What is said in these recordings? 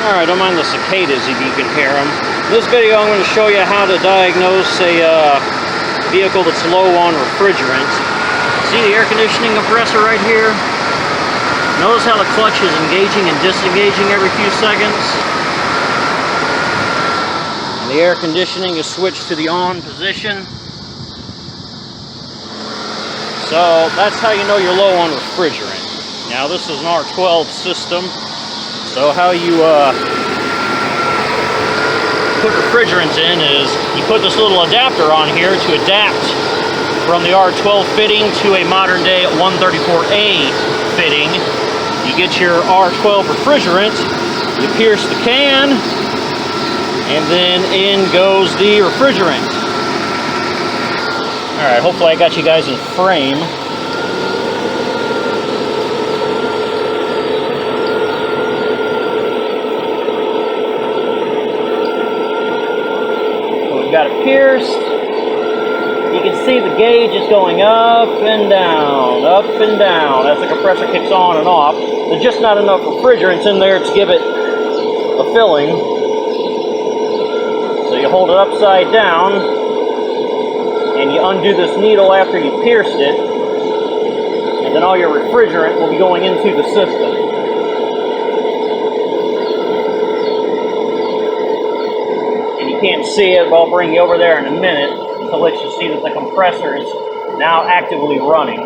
Alright, don't mind the cicadas if you can hear them. In this video I'm going to show you how to diagnose a vehicle that's low on refrigerant. See the air conditioning compressor right here? Notice how the clutch is engaging and disengaging every few seconds. And the air conditioning is switched to the on position. So that's how you know you're low on refrigerant. Now this is an R12 system. So how you put refrigerants in is you put this little adapter on here to adapt from the R12 fitting to a modern day 134A fitting. You get your R12 refrigerant, you pierce the can, and then in goes the refrigerant. Alright, hopefully I got you guys in frame. Got it pierced. You can see the gauge is going up and down as the compressor kicks on and off. There's just not enough refrigerants in there to give it a filling. So you hold it upside down and you undo this needle after you pierced it, and then all your refrigerant will be going into the system. Can't see it, but I'll bring you over there in a minute to let you see that the compressor is now actively running.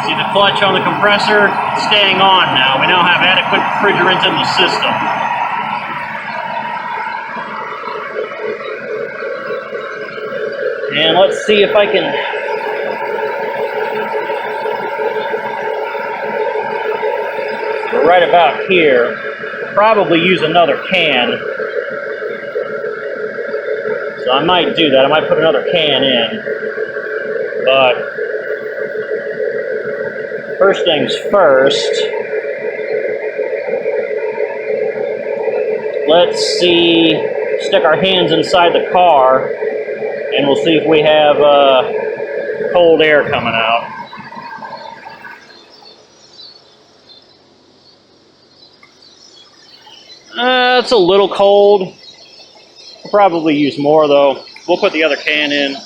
See the clutch on the compressor staying on now. We now have adequate refrigerant in the system. And let's see if I can right about here. Probably use another can. So I might do that. I might put another can in. But first things first, let's stick our hands inside the car and we'll see if we have cold air coming out. It's a little cold. We'll probably use more though. We'll put the other can in.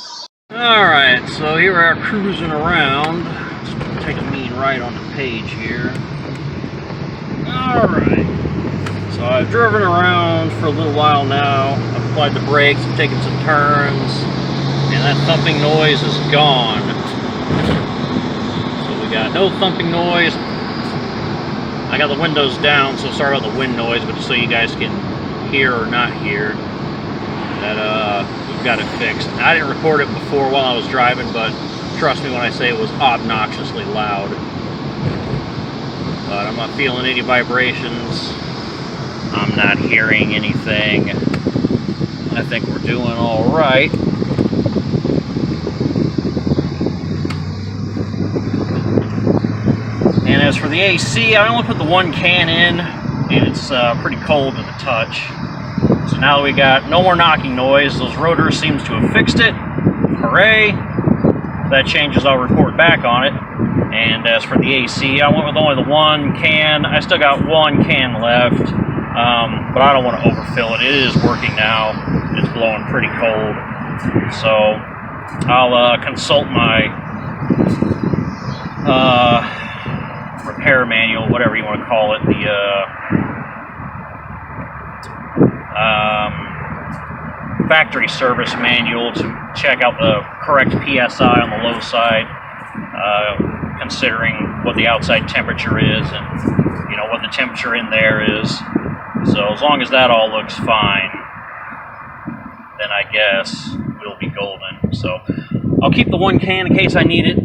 Alright, so here we are cruising around. Let's take a mean right on the page here. Alright. So I've driven around for a little while now. I've applied the brakes, I've taken some turns, and that thumping noise is gone. So we got no thumping noise. I got the windows down, so sorry about the wind noise, but just so you guys can hear or not hear that we've got it fixed. I didn't record it before while I was driving, but trust me when I say it was obnoxiously loud. But I'm not feeling any vibrations. I'm not hearing anything. I think we're doing all right. And as for the AC, I only put the one can in, and it's pretty cold to the touch. So now we got no more knocking noise. Those rotors seems to have fixed it. Hooray! If that changes, I'll report back on it. And as for the AC, I went with only the one can. I still got one can left, but I don't want to overfill it. It is working now. It's blowing pretty cold. So I'll consult my repair manual, whatever you want to call it, the factory service manual to check out the correct PSI on the low side, considering what the outside temperature is and what the temperature in there is. So as long as that all looks fine, then I guess we'll be golden. So I'll keep the one can in case I need it.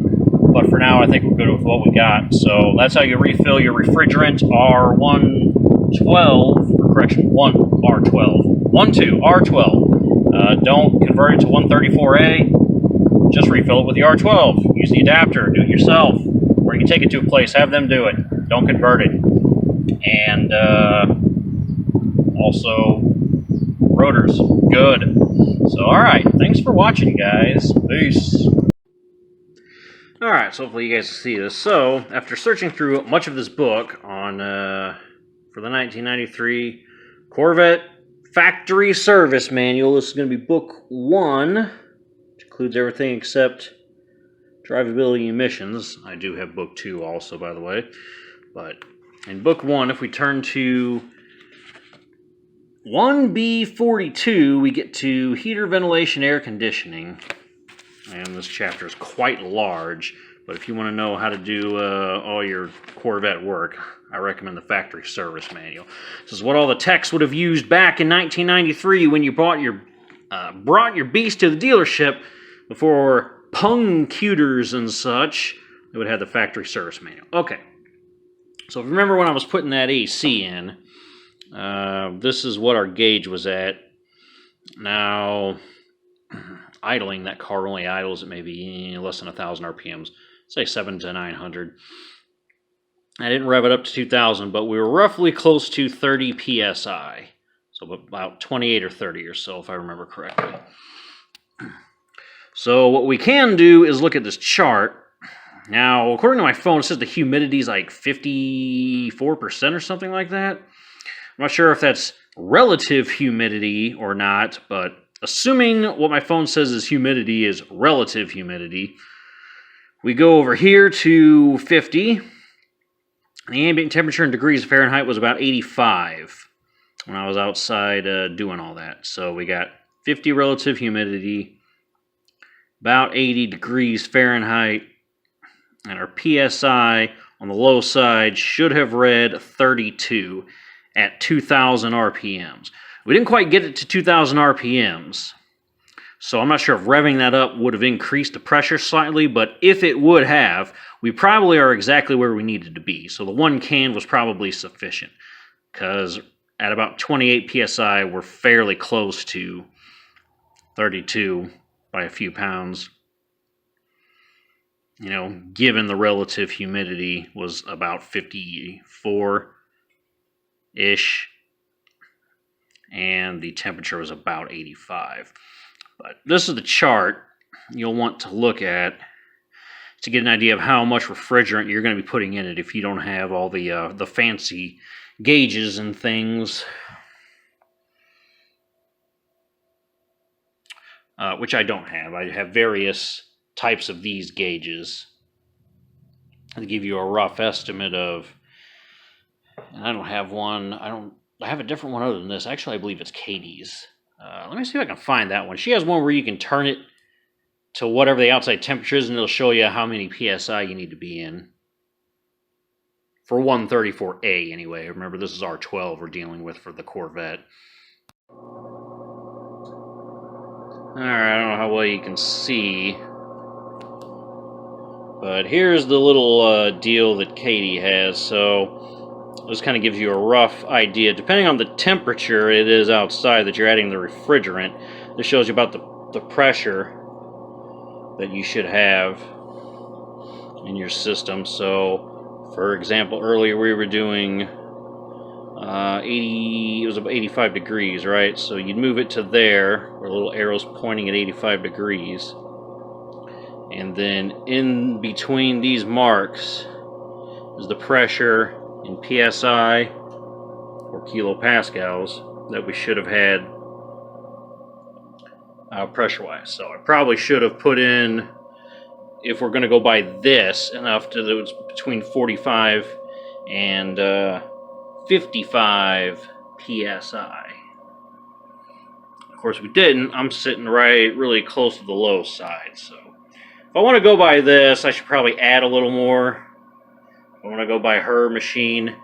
But for now, I think we're good with what we got. So that's how you refill your refrigerant R12, correction, R12. Don't convert it to 134A. Just refill it with the R12. Use the adapter. Do it yourself. Or you can take it to a place. Have them do it. Don't convert it. And also, rotors. Good. So, alright. Thanks for watching, guys. Peace. Alright, so hopefully you guys can see this. So, after searching through much of this book on for the 1993 Corvette Factory Service Manual, this is going to be book 1, which includes everything except drivability emissions. I do have book 2 also, by the way. But in book 1, if we turn to 1B42, we get to heater, ventilation, air conditioning. And this chapter is quite large, but if you want to know how to do all your Corvette work, I recommend the Factory Service Manual. This is what all the techs would have used back in 1993 when you brought your beast to the dealership before computers and such. They would have the Factory Service Manual. Okay, so if you remember when I was putting that AC in, this is what our gauge was at. Now, idling, that car only idles at maybe less than 1,000 RPMs, say 700 to 900. I didn't rev it up to 2,000, but we were roughly close to 30 PSI, so about 28 or 30 or so, if I remember correctly. So what we can do is look at this chart. Now, according to my phone, it says the humidity is like 54% or something like that. I'm not sure if that's relative humidity or not, but assuming what my phone says is humidity is relative humidity, we go over here to 50. The ambient temperature in degrees Fahrenheit was about 85 when I was outside doing all that. So we got 50 relative humidity, about 80 degrees Fahrenheit, and our PSI on the low side should have read 32 at 2,000 RPMs. We didn't quite get it to 2,000 RPMs, so I'm not sure if revving that up would have increased the pressure slightly, but if it would have, we probably are exactly where we needed to be. So the one can was probably sufficient, because at about 28 PSI, we're fairly close to 32 by a few pounds. You know, given the relative humidity was about 54-ish, and the temperature was about 85. But this is the chart you'll want to look at to get an idea of how much refrigerant you're going to be putting in it if you don't have all the fancy gauges and things. Which I don't have. I have various types of these gauges to give you a rough estimate of. And I don't have one. I have a different one other than this. Actually, I believe it's Katie's. Let me see if I can find that one. She has one where you can turn it to whatever the outside temperature is, and it'll show you how many PSI you need to be in. For 134A, anyway. Remember, this is R12 we're dealing with for the Corvette. Alright, I don't know how well you can see, but here's the little deal that Katie has. So this kind of gives you a rough idea. Depending on the temperature it is outside that you're adding the refrigerant, this shows you about the pressure that you should have in your system. So, for example, earlier we were doing 80, it was about 85 degrees, right? So you'd move it to there, where the little arrow's pointing at 85 degrees. And then in between these marks is the pressure in PSI, or kilopascals, that we should have had pressure-wise. So I probably should have put in, if we're going to go by this, enough to that it's between 45 and 55 PSI. Of course we didn't. I'm sitting right really close to the low side. So if I want to go by this, I should probably add a little more. I want to go by her machine.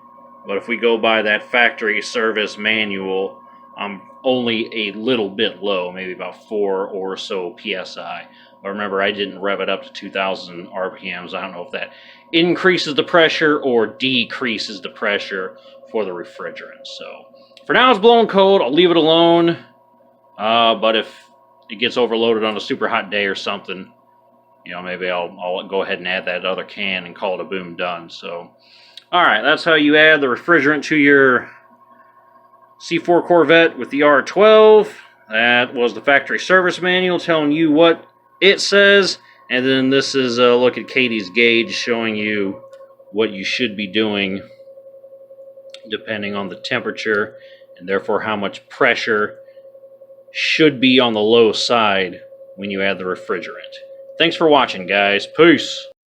But if we go by that factory service manual, I'm only a little bit low, maybe about 4 or so PSI. But remember, I didn't rev it up to 2,000 RPMs. I don't know if that increases the pressure or decreases the pressure for the refrigerant. So for now it's blowing cold. I'll leave it alone. But if it gets overloaded on a super hot day or something, you know, maybe I'll go ahead and add that other can and call it a boom done. So, alright, that's how you add the refrigerant to your C4 Corvette with the R12. That was the factory service manual telling you what it says And then this is a look at Katie's gauge showing you what you should be doing depending on the temperature and therefore how much pressure should be on the low side when you add the refrigerant. Thanks for watching, guys. Peace.